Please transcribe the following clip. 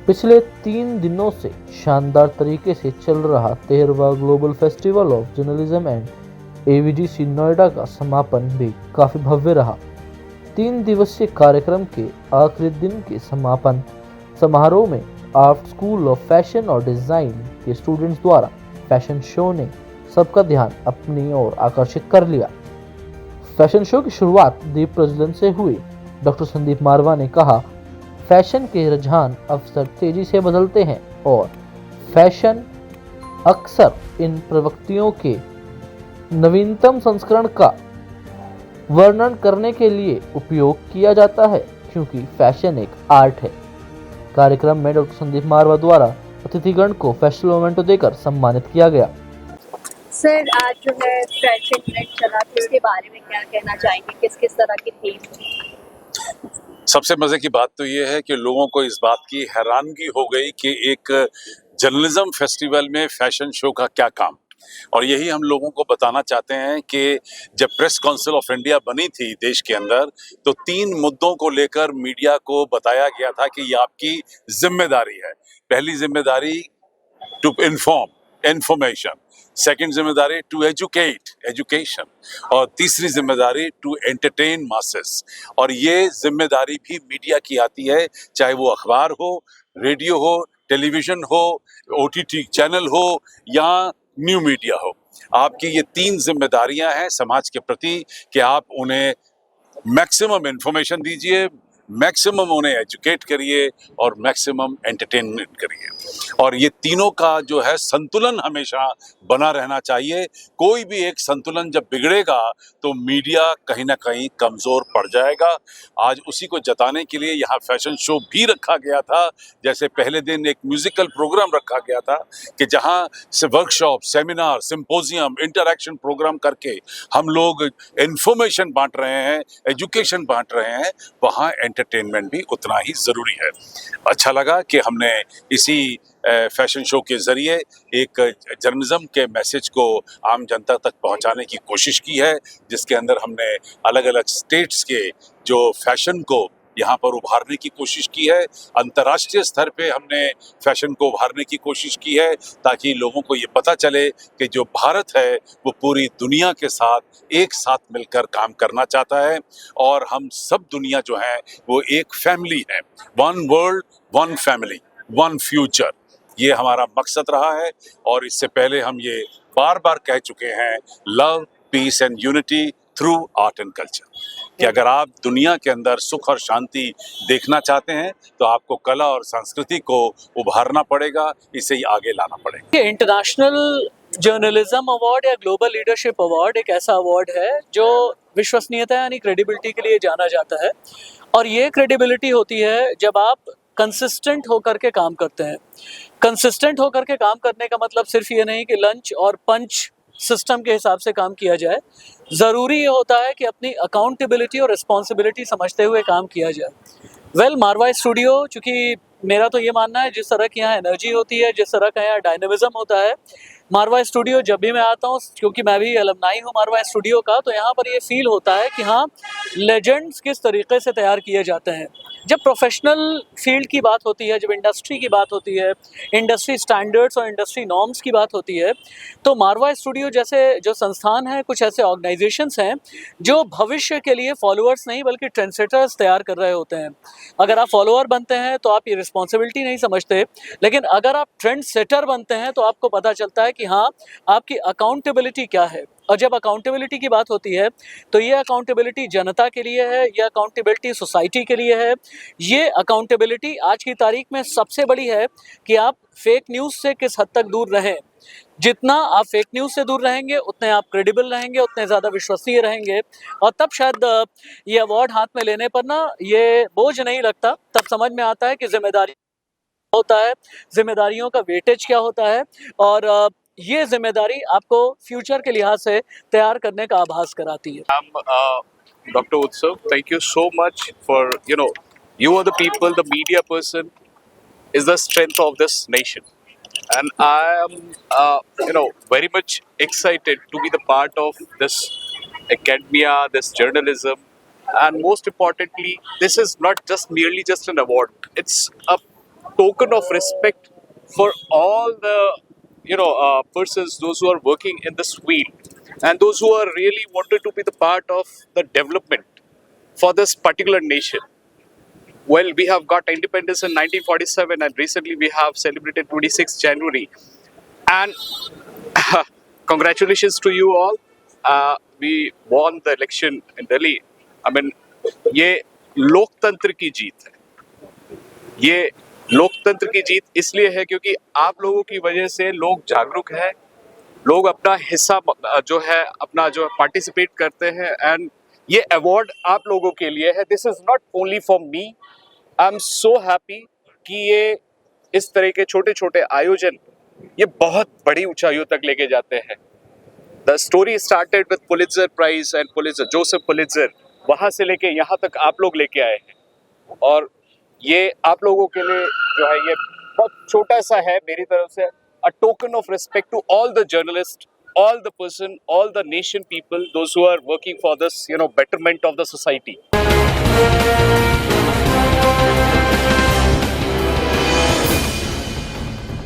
पिछले 3 दिनों से शानदार तरीके से चल रहा 13वां global festival of journalism and AVDC Noida का समापन भी काफी भव्य रहा। 3 दिवसीय कार्यक्रम के आखिरी दिन के समापन समारोह में आर्ट स्कूल ऑफ फैशन और डिजाइन के स्टूडेंट्स द्वारा फैशन शो ने सबका ध्यान अपनी ओर आकर्षित कर लिया। फैशन शो की शुरुआत दीप प्रज्वलन से हुई। डॉक्टर संदीप मारवा ने कहा, फैशन के रुझान अक्सर तेजी से बदलते हैं और फैशन अक्सर इन प्रवृत्तियों के नवीनतम संस्करण का वर्णन करने के लिए उपयोग किया जाता है, क्योंकि फैशन एक आर्ट है। कार्यक्रम में डॉक्टर संदीप मारवा द्वारा अतिथिगण को फैशन मोमेंटो देकर सम्मानित किया गया। सर, आज जो है फैशन इवेंट चला, तो इसके बारे में क्या कहना चाहेंगे? किस किस तरह की थीम थी? सबसे मजे की बात तो ये है कि लोगों को इस बात की हैरानगी हो गई कि एक जर्नलिज्म फेस्टिवल में फैशन शो का क्या काम। और यही हम लोगों को बताना चाहते हैं कि जब प्रेस काउंसिल ऑफ इंडिया बनी थी देश के अंदर, तो 3 मुद्दों को लेकर मीडिया को बताया गया था कि ये आपकी जिम्मेदारी है। पहली जिम्मेदारी टू इन्फॉर्म, इंफॉर्मेशन। सेकंड जिम्मेदारी टू एजुकेट, एजुकेशन। और तीसरी जिम्मेदारी टू एंटरटेन मासेस। और ये जिम्मेदारी भी मीडिया की आती है, चाहे वो अखबार हो, रेडियो हो, टेलीविजन हो, ओटीटी चैनल हो या न्यू मीडिया हो। आपकी ये 3 जिम्मेदारियां हैं समाज के प्रति कि आप उन्हें मैक्सिमम इंफॉर्मेशन दीजिए, मैक्सिमम उन्हें एजुकेट करिए और मैक्सिमम एंटरटेनमेंट करिए। और ये तीनों का जो है संतुलन हमेशा बना रहना चाहिए। कोई भी एक संतुलन जब बिगड़ेगा तो मीडिया कहीं ना कहीं कमजोर पड़ जाएगा। आज उसी को जताने के लिए यहाँ फैशन शो भी रखा गया था। जैसे पहले दिन एक म्यूजिकल प्रोग्राम रखा गया था कि जहाँ से workshop, seminar, symposium, interaction programme करके हम लोग इंफॉर्मेशन बांट रहे हैं, एजुकेशन बांट रहे हैं, वहाँ एंटरटेनमेंट भी उतना ही जरूरी है। अच्छा लगा कि हमने इसी फैशन शो के जरिए एक जर्नलिज्म के मैसेज को आम जनता तक पहुंचाने की कोशिश की है, जिसके अंदर हमने अलग अलग स्टेट्स के जो फैशन को यहाँ पर उभारने की कोशिश की है। अंतर्राष्ट्रीय स्तर पे हमने फैशन को उभारने की कोशिश की है, ताकि लोगों को ये पता चले कि जो भारत है वो पूरी दुनिया के साथ एक साथ मिलकर काम करना चाहता है और हम सब दुनिया जो है वो एक फैमिली है। One world, one family, one future, ये हमारा मकसद रहा है। और इससे पहले हम ये बार बार कह चुके हैं, love, peace and unity through art and culture, कि अगर आप दुनिया के अंदर सुख और शांति देखना चाहते हैं तो आपको कला और संस्कृति को उभारना पड़ेगा, इसे ही आगे लाना पड़ेगा। इंटरनेशनल जर्नलिज्म अवार्ड या ग्लोबल लीडरशिप अवार्ड एक ऐसा अवार्ड है जो विश्वसनीयता यानी क्रेडिबिलिटी के लिए जाना जाता है। और ये क्रेडिबिलिटी होती है जब आप कंसिस्टेंट होकर के काम करते हैं। कंसिस्टेंट होकर के काम करने का मतलब सिर्फ ये नहीं कि लंच और पंच सिस्टम के हिसाब से काम किया जाए। ज़रूरी ये होता है कि अपनी अकाउंटेबिलिटी और रिस्पॉन्सिबिलिटी समझते हुए काम किया जाए। मारवा स्टूडियो, चूँकि मेरा तो ये मानना है जिस तरह की यहाँ एनर्जी होती है, जिस तरह का यहाँ डायनेमिज्म होता है, मारवा स्टूडियो जब भी मैं आता हूँ, क्योंकि मैं भी अलमनाई हूँ मारवा स्टूडियो का, तो यहाँ पर ये फील होता है कि हाँ, लेजेंड्स किस तरीके से तैयार किए जाते हैं। जब प्रोफेशनल फील्ड की बात होती है, जब इंडस्ट्री की बात होती है, इंडस्ट्री स्टैंडर्ड्स और इंडस्ट्री नॉर्म्स की बात होती है, तो मारवा स्टूडियो जैसे जो संस्थान हैं, कुछ ऐसे ऑर्गेनाइजेशंस हैं जो भविष्य के लिए फॉलोअर्स नहीं बल्कि ट्रेंडसेटर्स तैयार कर रहे होते हैं। अगर आप फॉलोअर बनते हैं तो आप ये रिस्पॉन्सिबिलिटी नहीं समझते, लेकिन अगर आप ट्रेंड सेटर बनते हैं तो आपको पता चलता है कि हाँ, आपकी अकाउंटेबिलिटी क्या है। और जब अकाउंटेबिलिटी की बात होती है तो ये अकाउंटेबिलिटी जनता के लिए है, ये अकाउंटेबिलिटी सोसाइटी के लिए है। ये अकाउंटेबिलिटी आज की तारीख में सबसे बड़ी है कि आप फेक न्यूज़ से किस हद तक दूर रहें। जितना आप फेक न्यूज़ से दूर रहेंगे उतने आप क्रेडिबल रहेंगे, उतने ज़्यादा विश्वसनीय रहेंगे। और तब शायद ये अवार्ड हाथ में लेने पर ना ये बोझ नहीं लगता, तब समझ में आता है कि जिम्मेदारी होता है, जिम्मेदारियों का वेटेज क्या होता है, और ये जिम्मेदारी आपको फ्यूचर के लिहाज से तैयार करने का आभास कराती है। Dr. Utsav, thank you so much for, you are the people, the media person is the strength of this nation. And I am, very much excited to be the part of this academia, this journalism. And most importantly, this is not just merely just an award. It's a token of respect for all the persons, those who are working in this field, and those who are really wanted to be the part of the development for this particular nation. Well, we have got independence in 1947, and recently we have celebrated 26th January. And congratulations to you all. We won the election in Delhi. I mean, ये लोकतंत्र की जीत है. ये लोकतंत्र की जीत इसलिए है क्योंकि आप लोगों की वजह से लोग जागरूक हैं, लोग अपना हिस्सा जो है अपना जो पार्टिसिपेट करते हैं, एंड ये अवार्ड आप लोगों के लिए है. This is not only for me. I am so happy कि ये इस तरह के छोटे छोटे आयोजन ये बहुत बड़ी ऊंचाइयों तक लेके जाते हैं. The story started with Pulitzer prize and Pulitzer, Joseph Pulitzer, वहां से लेके यहाँ तक आप लोग लेके आए हैं. और ये आप लोगों के लिए जो है ये बहुत छोटा सा है मेरी तरफ से, a token of respect to all the journalists, all the person, all the nation people, those who are working for this, betterment of the society.